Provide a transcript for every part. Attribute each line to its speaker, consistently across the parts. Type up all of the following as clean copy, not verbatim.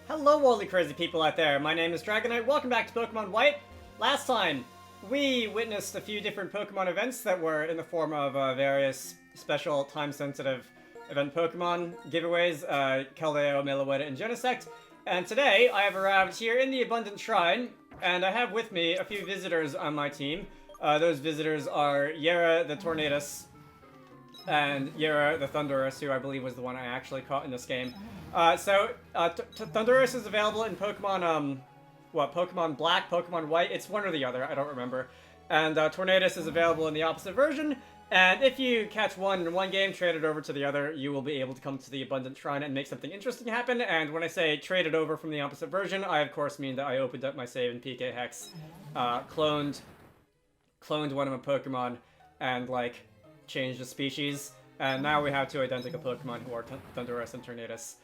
Speaker 1: Hello, all the crazy people out there. My name is Dragonite. Welcome back to Pokemon White. Last time, we witnessed a few different Pokemon events that were in the form of various special time-sensitive event Pokemon giveaways, Keldeo, Meloetta, and Genesect. And today, I have arrived here in the Abundant Shrine, and I have with me a few visitors on my team. Those visitors are Yera the Tornadus and Yera the Thundurus, who I believe was the one I actually caught in this game. Thundurus is available in Pokemon, Pokemon Black, Pokemon White? It's one or the other, I don't remember. And Tornadus is available in the opposite version, and if you catch one in one game, trade it over to the other, you will be able to come to the Abundant Shrine and make something interesting happen. And when I say trade it over from the opposite version, I of course mean that I opened up my save in PK Hex, cloned one of my Pokemon, and, like, changed the species. And now we have two identical Pokemon who are Thundurus and Tornadus.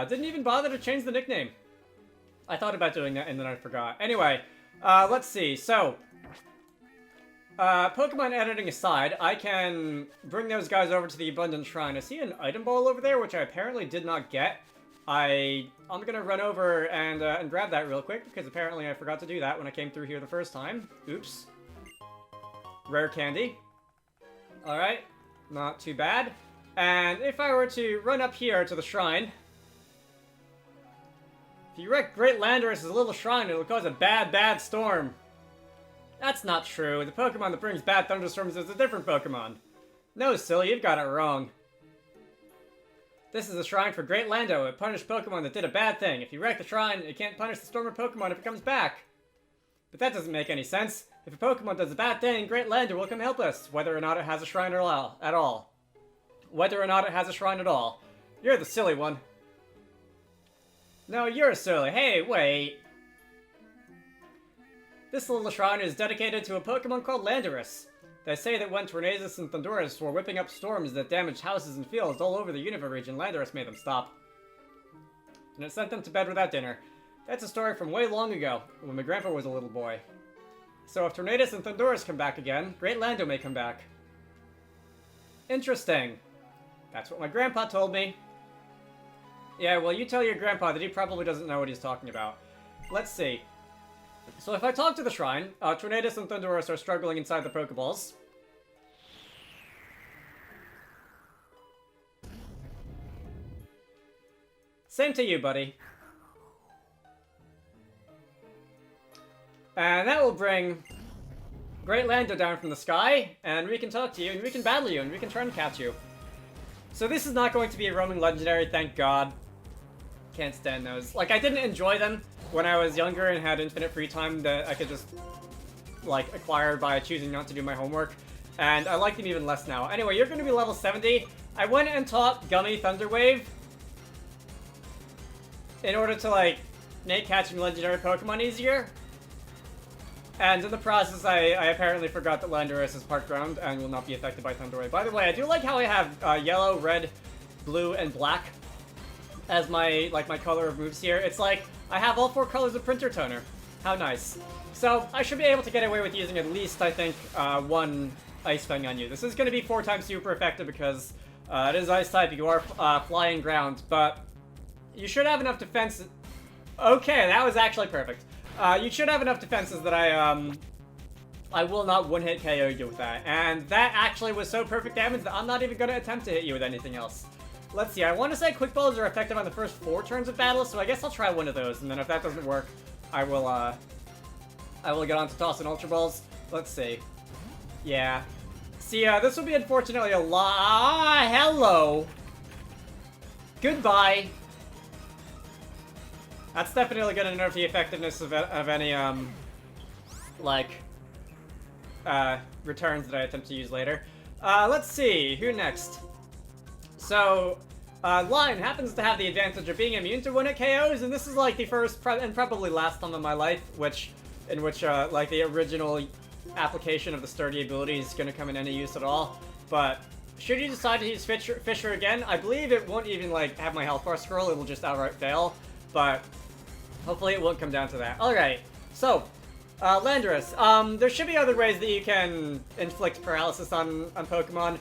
Speaker 1: Didn't even bother to change the nickname. I thought about doing that and then I forgot. Anyway, let's see. So, Pokemon editing aside, I can bring those guys over to the Abundant Shrine. I see an item ball over there, which I apparently did not get. I'm gonna run over and grab that real quick, because apparently I forgot to do that when I came through here the first time. Oops. Rare candy. Alright, not too bad. And if I were to run up here to the shrine, if you wreck Great Landorus' little shrine, it'll cause a bad storm. That's not true. The Pokemon that brings bad thunderstorms is a different Pokemon. No, silly, you've got it wrong. This is a shrine for Great Lando. It punished Pokemon that did a bad thing. If you wreck the shrine, it can't punish the storm of Pokemon if it comes back. But that doesn't make any sense. If a Pokemon does a bad thing, Great Lando will come help us, whether or not it has a shrine at all. Whether or not it has a shrine at all. You're the silly one. No, you're silly. Hey, wait. This little shrine is dedicated to a Pokemon called Landorus. They say that when Tornadus and Thundurus were whipping up storms that damaged houses and fields all over the Unova region, Landorus made them stop. And it sent them to bed without dinner. That's a story from way long ago, when my grandpa was a little boy. So if Tornadus and Thundurus come back again, Great Lando may come back. Interesting. That's what my grandpa told me. Yeah, well, you tell your grandpa that he probably doesn't know what he's talking about. Let's see. So if I talk to the shrine, Tornadus and Thundurus are struggling inside the Pokeballs. Same to you, buddy. And that will bring Great Lando down from the sky, and we can talk to you, and we can battle you, and we can try and catch you. So this is not going to be a roaming legendary, thank God. Can't stand those. Like, I didn't enjoy them when I was younger and had infinite free time that I could just, like, acquire by choosing not to do my homework. And I like them even less now. Anyway, you're going to be level 70. I went and taught Gummy Thunderwave in order to, like, make catching legendary Pokemon easier. And in the process, I apparently forgot that Landorus is part ground and will not be affected by Thunderwave. By the way, I do like how I have yellow, red, blue, and black as my color of moves here. It's like I have all 4 colors of printer toner. How nice. So I should be able to get away with using at least, I think, 1 Ice Fang on you. This is going to be 4 times super effective because it is Ice type. You are flying ground, but you should have enough defense. Okay, that was actually perfect. You should have enough defenses that I will not one-hit KO you with that. And that actually was so perfect damage that I'm not even going to attempt to hit you with anything else. Let's see, I want to say Quick Balls are effective on the first 4 turns of battle, so I guess I'll try one of those, and then if that doesn't work, I will get on to tossing Ultra Balls. Let's see. Yeah. See, this will be unfortunately a lot. Hello! Goodbye! That's definitely going to nerf the effectiveness of any, returns that I attempt to use later. Let's see, who next? So, Line happens to have the advantage of being immune to 1-hit KOs, and this is, like, the first and probably last time in my life, in which the original application of the sturdy ability is going to come in any use at all. But should you decide to use Fisher again, I believe it won't even, like, have my health bar scroll, it will just outright fail. But hopefully it won't come down to that. Alright, so, Landorus. There should be other ways that you can inflict paralysis on Pokemon.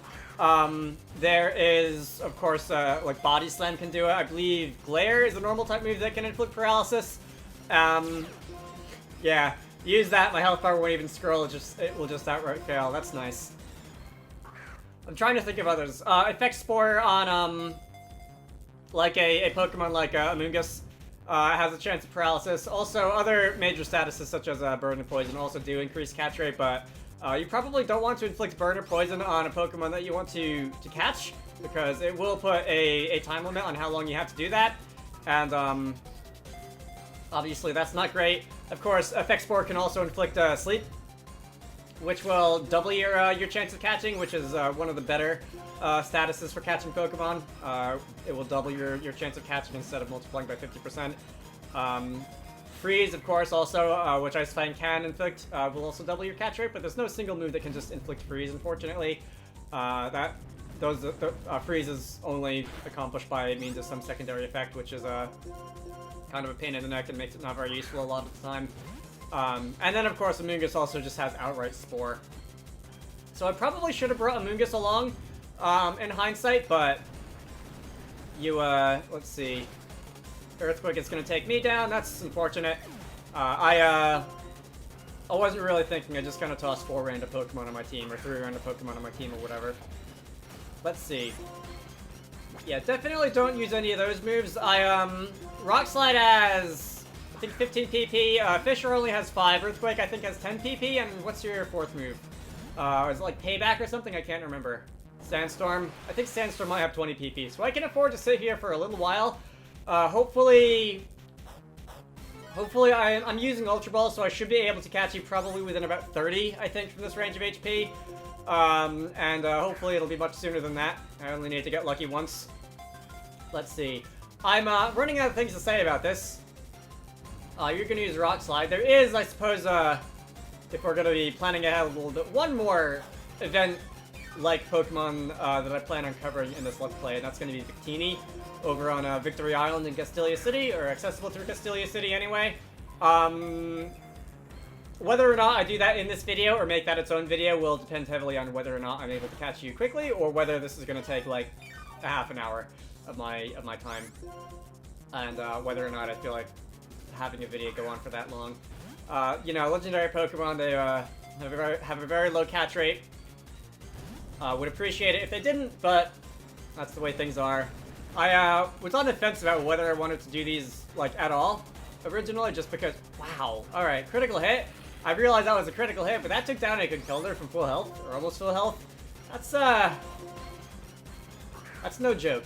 Speaker 1: There is, of course, like Body Slam can do it. I believe Glare is a normal type move that can inflict paralysis. Yeah, use that. My health bar won't even scroll. It will just outright fail. That's nice. I'm trying to think of others. Effect Spore on, like a Pokemon like Amoonguss. Has a chance of paralysis. Also, other major statuses such as Burn and Poison also do increase catch rate, but you probably don't want to inflict Burn or Poison on a Pokemon that you want to catch, because it will put a time limit on how long you have to do that, and obviously that's not great. Of course, Effect Spore can also inflict Sleep, which will double your chance of catching, which is one of the better statuses for catching Pokemon. It will double your chance of catching instead of multiplying by 50%. Freeze, of course, also, which I find can inflict, will also double your catch rate, but there's no single move that can just inflict Freeze, unfortunately. Freeze is only accomplished by means of some secondary effect, which is kind of a pain in the neck and makes it not very useful a lot of the time. And then, of course, Amoonguss also just has outright Spore. So I probably should have brought Amoonguss along in hindsight, but let's see. Earthquake is going to take me down. That's unfortunate. I wasn't really thinking. I just kind of tossed 4 random Pokemon on my team, or 3 random Pokemon on my team, or whatever. Let's see. Yeah, definitely don't use any of those moves. Rock Slide has, I think, 15 PP. Fisher only has 5. Earthquake, I think, has 10 PP. And what's your 4th move? Is it like Payback or something? I can't remember. Sandstorm. I think Sandstorm might have 20 PP. So I can afford to sit here for a little while. Hopefully I'm using Ultra Ball, so I should be able to catch you probably within about 30, I think, from this range of HP. Hopefully it'll be much sooner than that. I only need to get lucky once. Let's see. I'm running out of things to say about this. You're going to use Rock Slide. There is, I suppose, if we're going to be planning ahead a little bit, one more event-like Pokemon that I plan on covering in this Let's Play, and that's going to be Victini over on Victory Island in Castelia City, or accessible through Castelia City anyway. Whether or not I do that in this video or make that its own video will depend heavily on whether or not I'm able to catch you quickly, or whether this is going to take like a half an hour of my time, and whether or not I feel like having a video go on for that long. You know, legendary Pokemon, they have a very low catch rate. Would appreciate it if they didn't, but that's the way things are. I was on the fence about whether I wanted to do these like at all originally, just because. Wow. All right, critical hit. I realized that was a critical hit, but that took down a Conkeldurr from full health, or almost full health. That's no joke.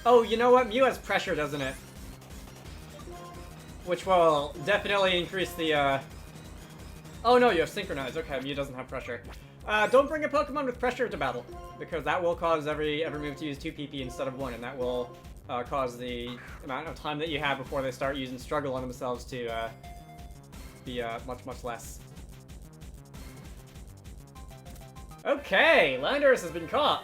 Speaker 1: Oh, you know what? Mew has pressure, doesn't it? Which will definitely increase the, Oh no, you have Synchronize. Okay, Mew doesn't have pressure. Don't bring a Pokemon with pressure to battle, because that will cause every move to use 2 PP instead of 1, and that will cause the amount of time that you have before they start using Struggle on themselves to be much, much less. Okay, Landorus has been caught.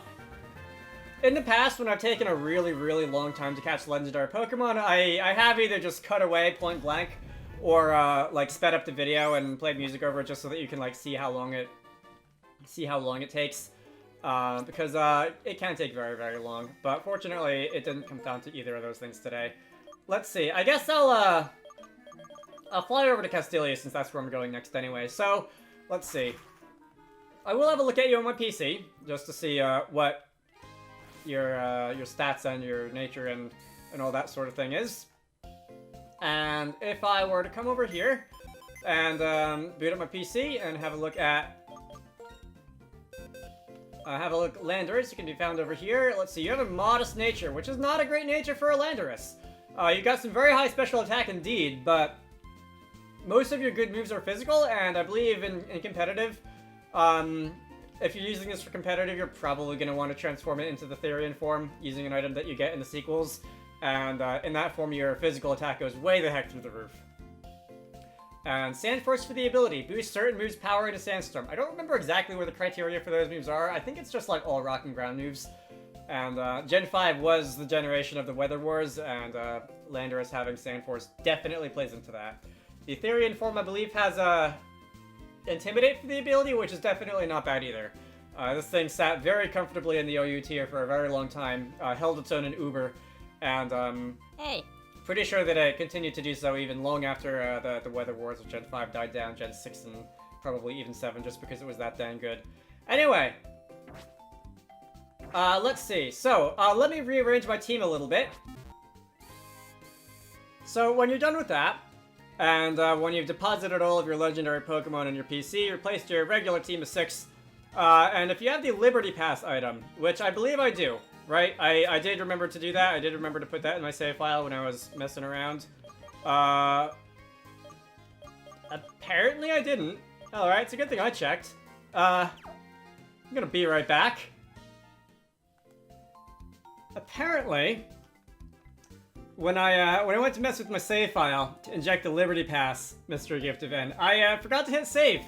Speaker 1: In the past, when I've taken a really, really long time to catch legendary Pokemon, I have either just cut away point blank, or like sped up the video and played music over it just so that you can like see how long it takes. Because it can take very, very long. But fortunately, it didn't come down to either of those things today. Let's see. I guess I'll fly over to Castelia since that's where I'm going next anyway. So, let's see. I will have a look at you on my PC just to see what your stats and your nature and all that sort of thing is. And if I were to come over here and boot up my PC and have a look at Landorus, you can be found over here. Let's see, you have a modest nature, which is not a great nature for a Landorus. You got some very high special attack indeed, but most of your good moves are physical, and I believe in competitive, if you're using this for competitive, you're probably going to want to transform it into the Therian form, using an item that you get in the sequels, and in that form your physical attack goes way the heck through the roof. And Sandforce for the ability. Boost certain moves' power in a Sandstorm. I don't remember exactly where the criteria for those moves are. I think it's just like all rock and ground moves. And Gen 5 was the generation of the Weather Wars, and Landorus having Sandforce definitely plays into that. The Therian form, I believe, has Intimidate for the ability, which is definitely not bad either. This thing sat very comfortably in the OU tier for a very long time, held its own in Uber, and
Speaker 2: Hey.
Speaker 1: pretty sure that it continued to do so even long after the Weather Wars of Gen 5 died down, Gen 6 and probably even 7, just because it was that dang good. Anyway, let's see. So, let me rearrange my team a little bit. So, when you're done with that, and when you've deposited all of your legendary Pokemon on your PC, replaced your regular team of 6, and if you have the Liberty Pass item, which I believe I do, right? I did remember to do that. I did remember to put that in my save file when I was messing around. Apparently I didn't. Alright, it's a good thing I checked. I'm gonna be right back. Apparently, when I went to mess with my save file to inject the Liberty Pass mystery gift event, I forgot to hit save.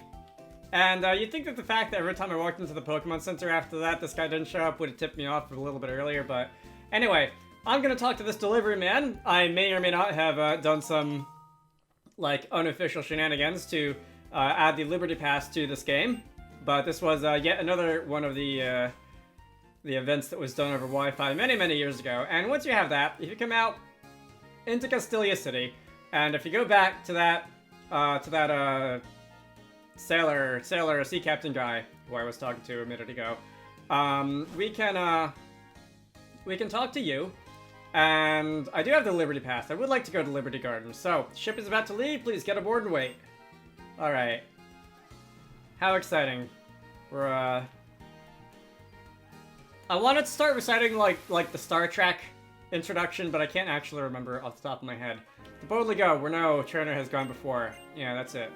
Speaker 1: And you'd think that the fact that every time I walked into the Pokemon Center after that, this guy didn't show up would have tipped me off a little bit earlier, but anyway, I'm gonna talk to this delivery man. I may or may not have done some, like, unofficial shenanigans to add the Liberty Pass to this game, but this was yet another one of the events that was done over Wi-Fi many, many years ago. And once you have that, if you come out into Castelia City, and if you go back to that sailor sea captain guy who I was talking to a minute ago, we can talk to you. And I do have the Liberty Pass. I would like to go to Liberty Gardens. So, ship is about to leave. Please get aboard and wait. Alright. How exciting. We're, I wanted to start reciting, like the Star Trek introduction, but I can't actually remember off the top of my head. To boldly go, where no trainer has gone before. Yeah, that's it.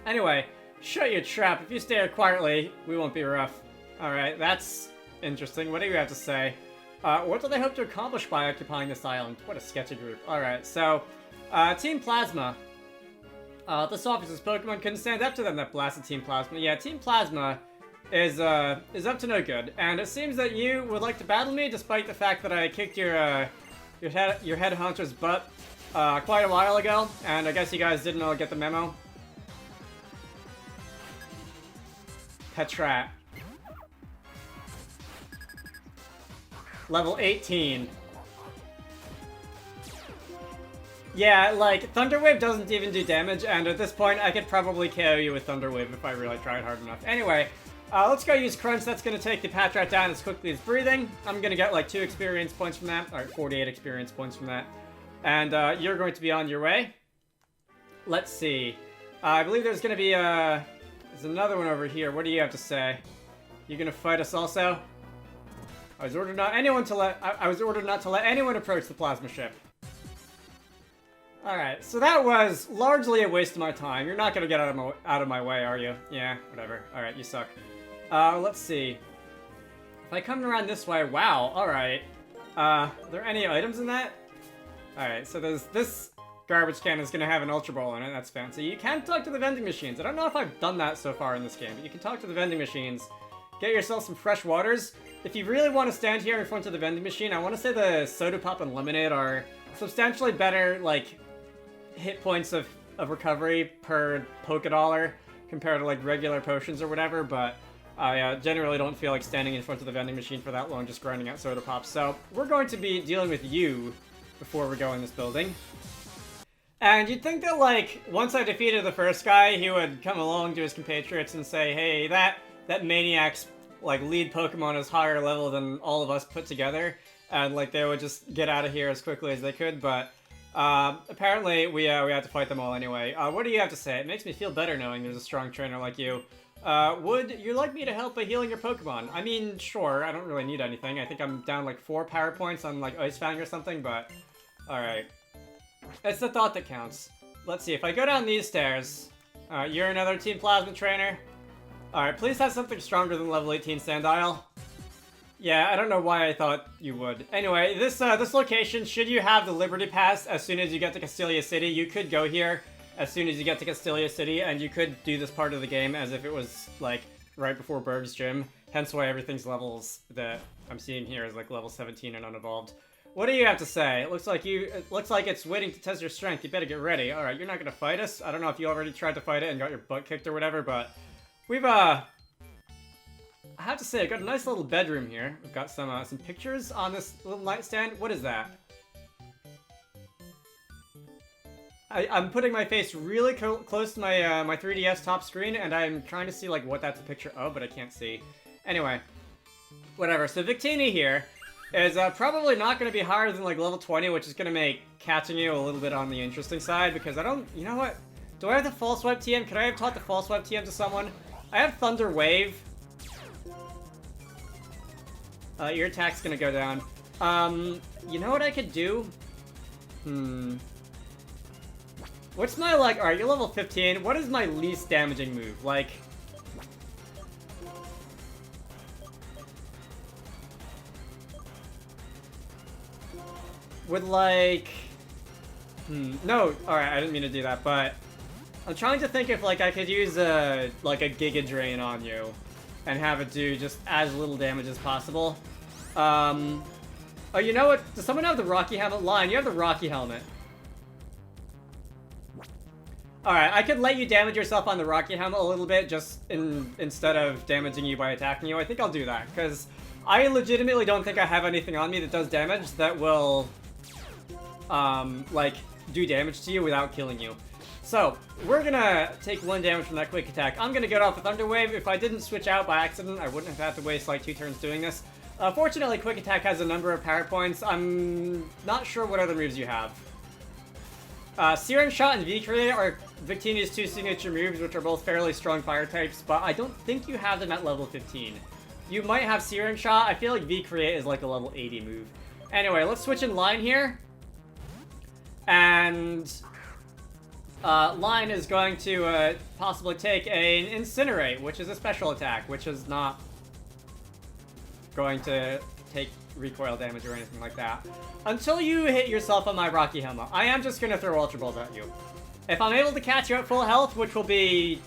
Speaker 1: Anyway, shut your trap. If you stay here quietly, we won't be rough. Alright, that's interesting. What do you have to say? What do they hope to accomplish by occupying this island? What a sketchy group. Alright, so, Team Plasma. This officer's Pokemon couldn't stand up to them, that blasted Team Plasma. Yeah, Team Plasma is up to no good. And it seems that you would like to battle me, despite the fact that I kicked your head hunter's butt, quite a while ago. And I guess you guys didn't all get the memo. Petrat. Level 18. Yeah, like, Thunder Wave doesn't even do damage, and at this point, I could probably KO you with Thunder Wave if I really tried hard enough. Anyway, let's go use Crunch. That's gonna take the Patrat down as quickly as breathing. I'm gonna get, like, 2 experience points from that. Alright, 48 experience points from that. And, you're going to be on your way. Let's see. I believe there's gonna be, there's another one over here. What do you have to say? You gonna fight us also? I was ordered not to let anyone approach the plasma ship. Alright, so that was largely a waste of my time. You're not gonna get out of my way, are you? Yeah, whatever. Alright, you suck. Let's see. If I come around this way, wow, alright. Are there any items in that? Alright, so there's this garbage can is gonna have an Ultra Ball in it, that's fancy. You can talk to the vending machines. I don't know if I've done that so far in this game, but you can talk to the vending machines. Get yourself some fresh waters. If you really want to stand here in front of the vending machine, I want to say the Soda Pop and Lemonade are substantially better, like, hit points of recovery per Poké-Dollar compared to, like, regular potions or whatever, but I generally don't feel like standing in front of the vending machine for that long just grinding out Soda Pops. So, we're going to be dealing with you before we go in this building. And you'd think that, like, once I defeated the first guy, he would come along to his compatriots and say, hey, that maniac's, like, lead Pokemon is higher level than all of us put together, and, like, they would just get out of here as quickly as they could, but apparently we had to fight them all anyway. What do you have to say? It makes me feel better knowing there's a strong trainer like you. Would you like me to help by healing your Pokemon? I mean, sure, I don't really need anything. I think I'm down, like, 4 power points on, like, Ice Fang or something, but alright. It's the thought that counts. Let's see, if I go down these stairs, you're another Team Plasma trainer. Alright, please have something stronger than level 18 Sandile. Yeah, I don't know why I thought you would. Anyway, this location, should you have the Liberty Pass as soon as you get to Castelia City, you could go here as soon as you get to Castelia City, and you could do this part of the game as if it was, like, right before Berg's Gym. Hence why everything's levels that I'm seeing here is, like, level 17 and unevolved. What do you have to say? It looks like it's waiting to test your strength. You better get ready. All right, you're not gonna fight us. I don't know if you already tried to fight it and got your butt kicked or whatever, but we've I have to say, I've got a nice little bedroom here. We've got some pictures on this little nightstand. What is that? I'm putting my face really close to my my 3DS top screen, and I'm trying to see like what that's a picture of, but I can't see. Anyway, whatever. So Victini here is probably not going to be higher than like level 20, which is going to make catching you a little bit on the interesting side, because I don't... You know what? Do I have the False Swipe TM? Could I have taught the False Swipe TM to someone? I have Thunder Wave. Your attack's going to go down. You know what I could do? What's my, like... Alright, you're level 15. What is my least damaging move? Like... Would, like... No, alright, I didn't mean to do that, but... I'm trying to think if, like, I could use like a Giga Drain on you. And have it do just as little damage as possible. Oh, you know what? Does someone have the Rocky Helmet? Lion, you have the Rocky Helmet. Alright, I could let you damage yourself on the Rocky Helmet a little bit, just instead of damaging you by attacking you. I think I'll do that, because I legitimately don't think I have anything on me that does damage that will, like, do damage to you without killing you. So, we're gonna take 1 damage from that quick attack. I'm gonna get off with Thunder Wave. If I didn't switch out by accident, I wouldn't have had to waste, like, 2 turns doing this. Fortunately, quick attack has a number of power points. I'm not sure what other moves you have. Searing Shot and V-Create are Victini's 2 signature moves, which are both fairly strong fire types, but I don't think you have them at level 15. You might have Searing Shot. I feel like V-Create is like a level 80 move. Anyway, let's switch in line here. And line is going to possibly take an Incinerate, which is a special attack, which is not going to take recoil damage or anything like that. Until you hit yourself on my Rocky Helmet, I am just going to throw Ultra Balls at you. If I'm able to catch you at full health, which will be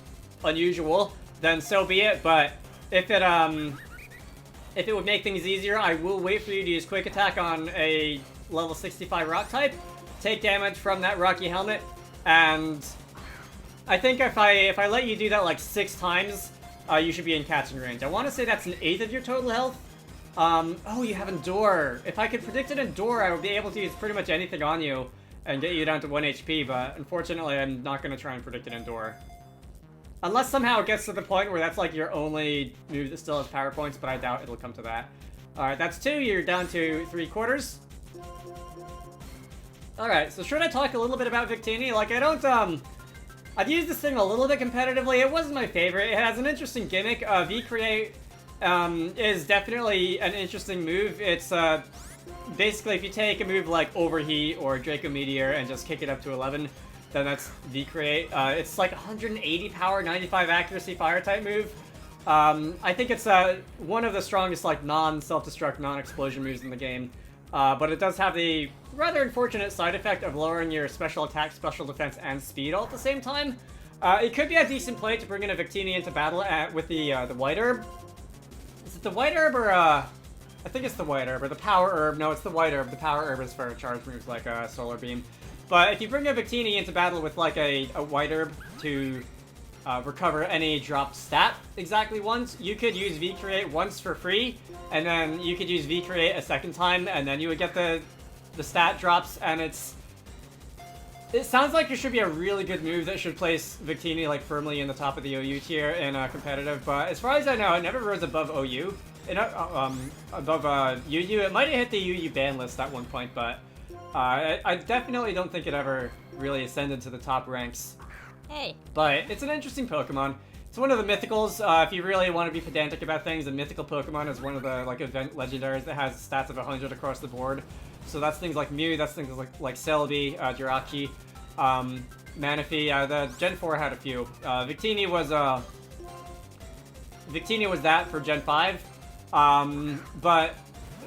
Speaker 1: unusual, then so be it, but if it would make things easier, I will wait for you to use Quick Attack on a level 65 Rock type, take damage from that Rocky Helmet, and I think if I let you do that like 6 times, you should be in catching range. I want to say that's an 1/8 of your total health. Oh, you have Endure. If I could predict an Endure, I would be able to use pretty much anything on you and get you down to 1 HP, but unfortunately, I'm not going to try and predict an Endure. Unless somehow it gets to the point where that's like your only move that still has power points, but I doubt it'll come to that. Alright, that's 2. You're down to 3/4. Alright, so should I talk a little bit about Victini? Like, I don't, I've used this thing a little bit competitively. It wasn't my favorite. It has an interesting gimmick. V-Create is definitely an interesting move. It's, basically, if you take a move like Overheat or Draco Meteor and just kick it up to 11, then that's V-Create. It's like 180 power, 95 accuracy fire-type move. I think it's one of the strongest, like, non-self-destruct, non-explosion moves in the game. But it does have the rather unfortunate side effect of lowering your special attack, special defense, and speed all at the same time. It could be a decent play to bring in a Victini into battle with the White Herb. Is it the White Herb or, I think it's the White Herb, or the Power Herb. No, it's the White Herb. The Power Herb is for charge moves like Solar Beam. But if you bring a Victini into battle with, like, a White Herb to recover any dropped stat exactly once, you could use V-Create once for free, and then you could use V-Create a second time, and then you would get the stat drops, and it sounds like it should be a really good move that should place Victini, like, firmly in the top of the OU tier in competitive, but as far as I know, it never rose above OU. Above UU. It might have hit the UU ban list at one point, but I definitely don't think it ever really ascended to the top ranks.
Speaker 2: Hey.
Speaker 1: But it's an interesting Pokemon. It's one of the mythicals. If you really want to be pedantic about things, a mythical Pokemon is one of the, like, event legendaries that has stats of 100 across the board. So that's things like Mew, that's things like Celebi, Jirachi, Manaphy. The Gen 4 had a few. Victini was that for Gen 5. But,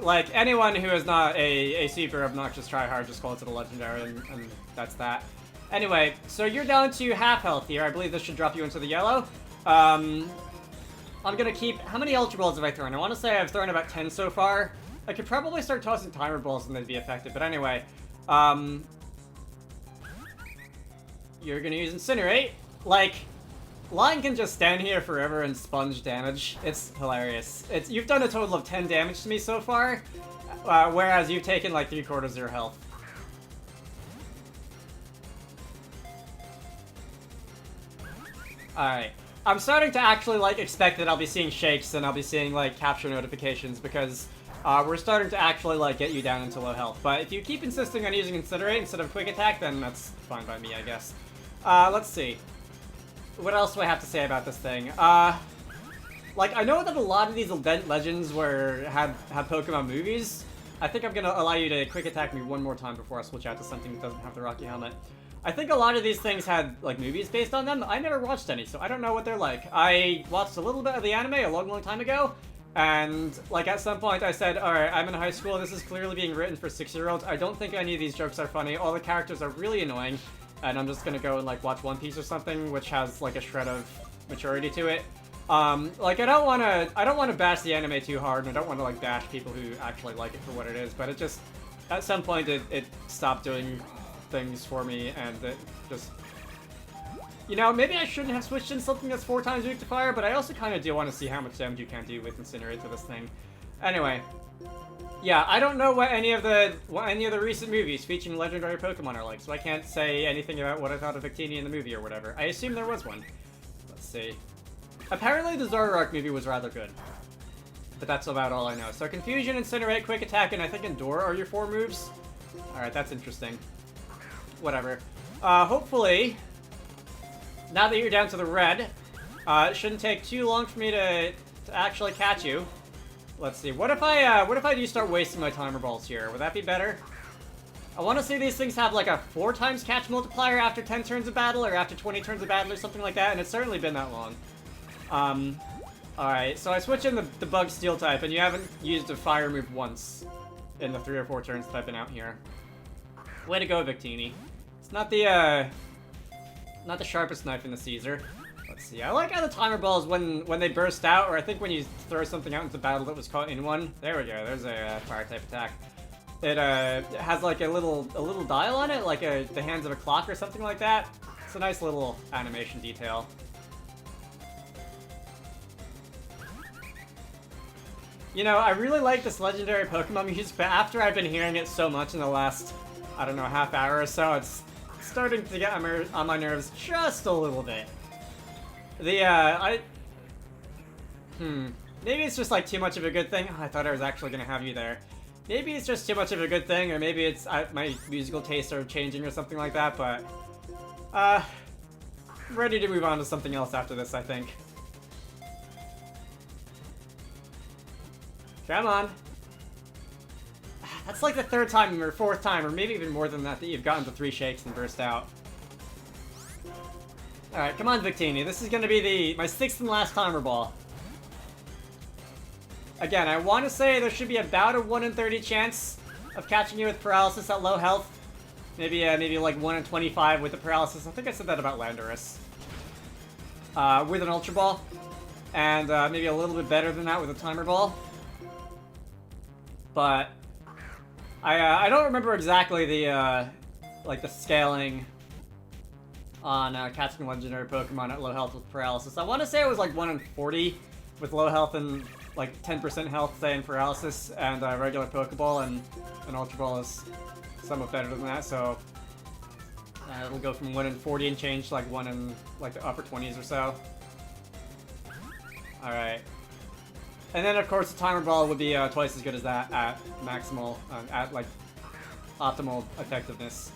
Speaker 1: like, anyone who is not a super obnoxious tryhard just calls it a legendary, and that's that. Anyway, so you're down to half health here. I believe this should drop you into the yellow. I'm gonna keep... How many Ultra Balls have I thrown? I want to say I've thrown about 10 so far. I could probably start tossing timer balls and they'd be effective, but anyway. You're gonna use Incinerate. Like, Lion can just stand here forever and sponge damage. It's hilarious. You've done a total of 10 damage to me so far, whereas you've taken like 3/4 of your health. Alright. I'm starting to actually, like, expect that I'll be seeing shakes and I'll be seeing, like, capture notifications because we're starting to actually, like, get you down into low health. But if you keep insisting on using Incinerate instead of Quick Attack, then that's fine by me, I guess. Let's see. What else do I have to say about this thing? Like, I know that a lot of these legends had Pokemon movies. I think I'm gonna allow you to Quick Attack me one more time before I switch out to something that doesn't have the Rocky Helmet. I think a lot of these things had, like, movies based on them. I never watched any, so I don't know what they're like. I watched a little bit of the anime a long, long time ago, and, like, at some point I said, alright, I'm in high school, this is clearly being written for 6-year-olds. I don't think any of these jokes are funny. All the characters are really annoying, and I'm just gonna go and, like, watch One Piece or something, which has, like, a shred of maturity to it. Like, I don't wanna bash the anime too hard, and I don't wanna, like, bash people who actually like it for what it is, but it just, at some point, it stopped doing things for me, and it just... You know, maybe I shouldn't have switched in something that's 4 times weak to fire, but I also kind of do want to see how much damage you can do with Incinerate to this thing. Anyway. Yeah, I don't know what any of the recent movies featuring legendary Pokemon are like, so I can't say anything about what I thought of Victini in the movie or whatever. I assume there was one. Let's see. Apparently the Zoroark movie was rather good. But that's about all I know. So Confusion, Incinerate, Quick Attack, and I think Endure are your 4 moves. Alright, that's interesting. Whatever. Hopefully, now that you're down to the red, it shouldn't take too long for me to actually catch you. Let's see. What if I do start wasting my timer balls here? Would that be better? I want to see these things have like a 4 times catch multiplier after 10 turns of battle, or after 20 turns of battle, or something like that, and it's certainly been that long. Alright, so I switch in the bug steel type, and you haven't used a fire move once in the 3 or 4 turns that I've been out here. Way to go, Victini. It's not the sharpest knife in the Caesar. Let's see. I like how the timer balls, when they burst out, or I think when you throw something out into battle that was caught in one. There we go. There's a fire type attack. It has like a little dial on it, like the hands of a clock or something like that. It's a nice little animation detail. You know, I really like this legendary Pokemon music, but after I've been hearing it so much in the last, I don't know, half hour or so, it's starting to get on my nerves just a little bit. Maybe it's just like too much of a good thing. Oh, I thought I was actually gonna have you there. Maybe it's just too much of a good thing, or maybe it's my musical tastes are changing or something like that, but I'm ready to move on to something else after this, I think. Come on. That's like the 3rd time or 4th time, or maybe even more than that, that you've gotten to 3 shakes and burst out. Alright, come on, Victini. This is gonna be my 6th and last timer ball. Again, I want to say there should be about a 1 in 30 chance of catching you with paralysis at low health. Maybe like 1 in 25 with the paralysis. I think I said that about Landorus. With an Ultra Ball. And maybe a little bit better than that with a timer ball. But I don't remember exactly the scaling on catching legendary Pokemon at low health with paralysis. I want to say it was like 1 in 40 with low health and like 10% health, say, in paralysis, and regular Pokeball, and an Ultra Ball is somewhat better than that, so it'll go from 1 in 40 and change to like 1 in like the upper 20s or so. Alright. And then, of course, the timer ball would be twice as good as that at maximal, at like optimal effectiveness.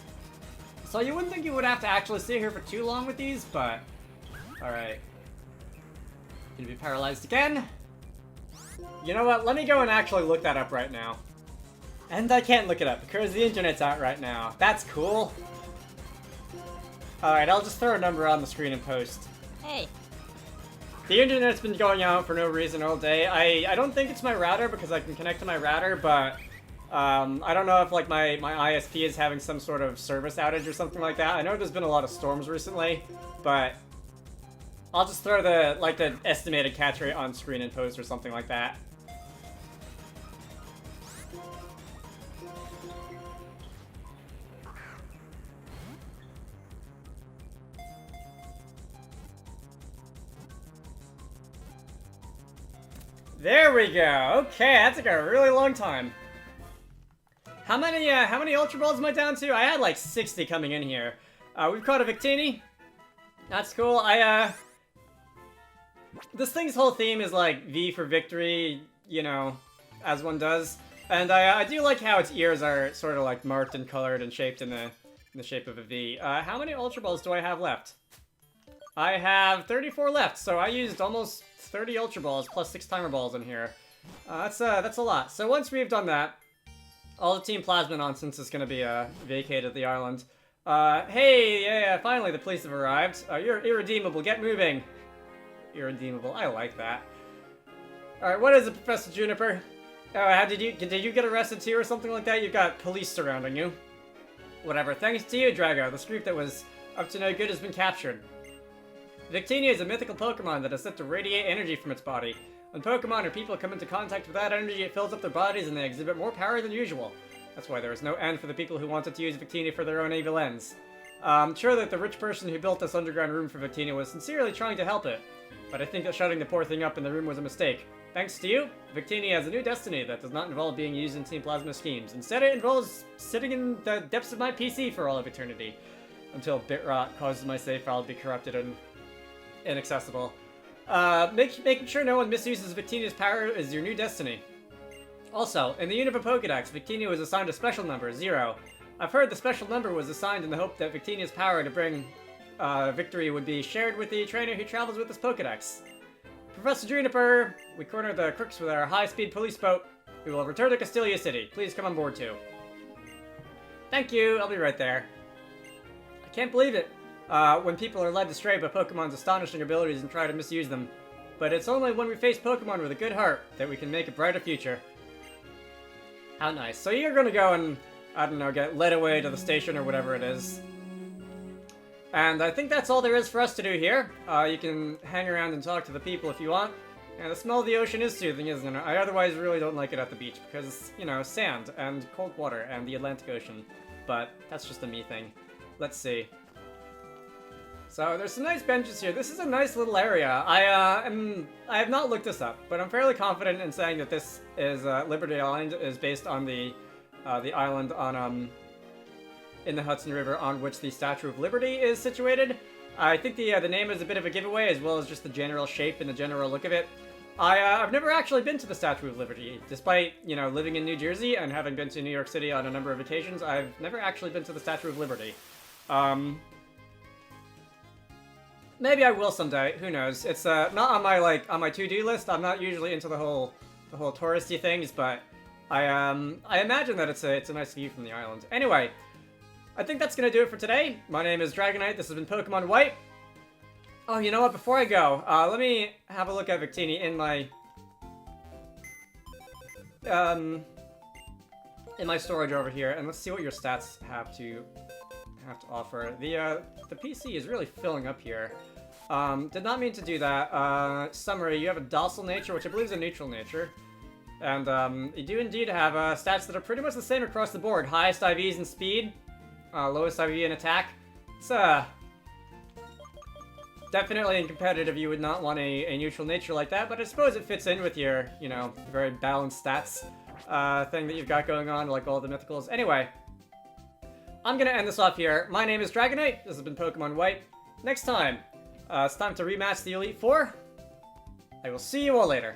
Speaker 1: So you wouldn't think you would have to actually sit here for too long with these, but alright. Gonna be paralyzed again. You know what? Let me go and actually look that up right now. And I can't look it up because the internet's out right now. That's cool. Alright, I'll just throw a number on the screen and post.
Speaker 2: Hey.
Speaker 1: The internet's been going out for no reason all day. I don't think it's my router because I can connect to my router, but I don't know if like my ISP is having some sort of service outage or something like that. I know there's been a lot of storms recently, but I'll just throw the estimated catch rate on screen and post or something like that. There we go. Okay, that took a really long time. How many Ultra Balls am I down to? I had like 60 coming in here. We've caught a Victini. That's cool. This thing's whole theme is like V for victory, you know, as one does. And I do like how its ears are sort of like marked and colored and shaped in the shape of a V. How many Ultra Balls do I have left? I have 34 left, so I used almost 30 Ultra Balls plus 6 Timer Balls in here. That's a lot. So once we've done that, all the Team Plasma nonsense is going to be vacated the island. Hey, yeah, finally the police have arrived. You're irredeemable, get moving. Irredeemable, I like that. Alright, what is it, Professor Juniper? How did you get arrested too or something like that? You've got police surrounding you. Whatever, thanks to you, Drago, the group that was up to no good has been captured. Victini is a mythical Pokemon that is said to radiate energy from its body. When Pokemon or people come into contact with that energy, it fills up their bodies and they exhibit more power than usual. That's why there is no end for the people who wanted to use Victini for their own evil ends. I'm sure that the rich person who built this underground room for Victini was sincerely trying to help it, but I think that shutting the poor thing up in the room was a mistake. Thanks to you, Victini has a new destiny that does not involve being used in Team Plasma schemes. Instead, it involves sitting in the depths of my PC for all of eternity, until Bitrot causes my save file to be corrupted and inaccessible. Making sure no one misuses Victini's power is your new destiny. Also, in the unit of Pokédex, Victini was assigned a special number, 0. I've heard the special number was assigned in the hope that Victini's power to bring victory would be shared with the trainer who travels with this Pokédex. Professor Juniper, we cornered the crooks with our high-speed police boat. We will return to Castelia City. Please come on board too. Thank you, I'll be right there. I can't believe it. When people are led astray by Pokemon's astonishing abilities and try to misuse them. But it's only when we face Pokemon with a good heart that we can make a brighter future. How nice. So you're gonna go and, I don't know, get led away to the station or whatever it is. And I think that's all there is for us to do here. You can hang around and talk to the people if you want. And the smell of the ocean is soothing, isn't it? I otherwise really don't like it at the beach because, you know, sand and cold water and the Atlantic Ocean. But that's just a me thing. Let's see. So there's some nice benches here. This is a nice little area. I have not looked this up, but I'm fairly confident in saying that this is Liberty Island is based on the island on in the Hudson River on which the Statue of Liberty is situated. I think the name is a bit of a giveaway as well as just the general shape and the general look of it. I've never actually been to the Statue of Liberty, despite, you know, living in New Jersey and having been to New York City on a number of occasions. I've never actually been to the Statue of Liberty. Maybe I will someday. Who knows? It's not on my to-do list. I'm not usually into the whole touristy things, but I imagine that it's a nice view from the island. Anyway, I think that's gonna do it for today. My name is Dragonite. This has been Pokemon White. Oh, you know what? Before I go, let me have a look at Victini in my storage over here, and let's see what your stats have to offer. The PC is really filling up here. Did not mean to do that. Summary, you have a docile nature, which I believe is a neutral nature. And you do indeed have stats that are pretty much the same across the board. Highest IVs in speed, lowest IV in attack. It's definitely in competitive you would not want a neutral nature like that, but I suppose it fits in with your, you know, very balanced stats thing that you've got going on, like all the mythicals. Anyway, I'm gonna end this off here. My name is Dragonite. This has been Pokemon White. Next time, it's time to rematch the Elite Four. I will see you all later.